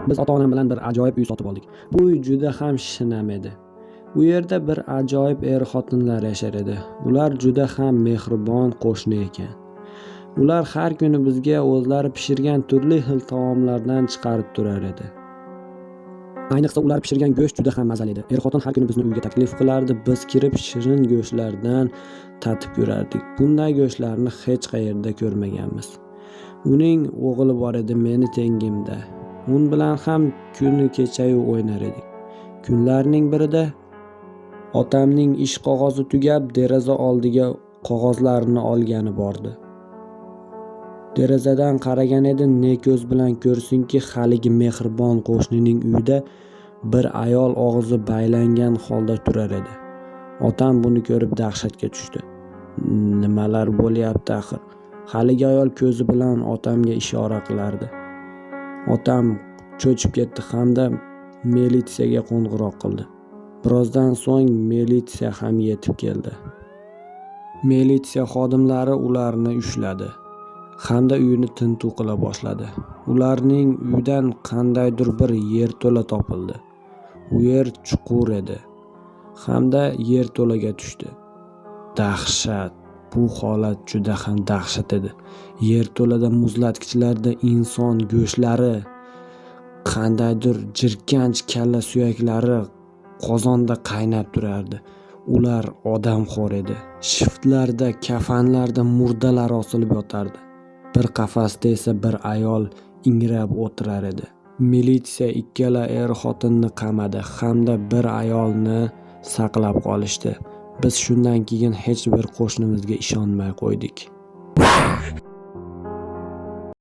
Biz ota-onam bilan bir ajoyib uy sotib oldik. Bu uy juda ham shinam edi. U yerda bir ajoyib er-xotinlar yashar edi. Ular juda ham mehribon qo'shni ekan. Ular har kuni bizga o'zlari pishirgan turli xil taomlardan chiqarib turar edi. Ayniqsa ular pishirgan go'sht juda ham mazali edi. Er-xotin har kuni bizni uyga taklif qilardi. Biz kirib shirin go'shtlardan tatib ko'rardik. Bunday go'shtlarni hech qayerda ko'rmaganmiz. Uning o'g'li bor edi, meni tengimda. Un bilan ham kuni kechayu o'ynar edik. Kunlarning birida otamning ish qog'ozi tugab, deraza oldiga qog'ozlarni olgani bordi. Derazadan qaragan edi, ne ko'z bilan ko'rsinki, haligi mehribon qo'shnining uyida bir ayol og'zi baylangan holda turar edi. Otam buni ko'rib dahshatga tushdi. Nimalar bo'lyapti axir? Haligi ayol ko'zi bilan otamga ishora qilardi. Otam cho'chib ketdi hamda militsiyaga qo'ng'iroq qildi. Birozdan so'ng militsiya ham yetib keldi. Militsiya xodimlari ularni ushladi hamda uyni tintuv qila boshladi. Ularning uydan qandaydir bir yerto'la topildi. U yer chuqur edi hamda yerto'laga tushdi. Dahshat! Bu holat juda ham dahshat edi. Yerto'lada muzlatgichlarda inson go'shtlari, qandaydir jirkanch kalla suyaklari qozonda qaynab turardi. Ular odamxo'r edi. Shiftlarda, kafanlarda murdalar osilib yotardi. Bir qafasda esa bir ayol ingrab o'tirar edi. Militsiya ikkala er-xotinni qamadi hamda bir ayolni saqlab qolishdi. Biz shundan keyin hech bir qo'shnimizga ishonmay qo'ydik.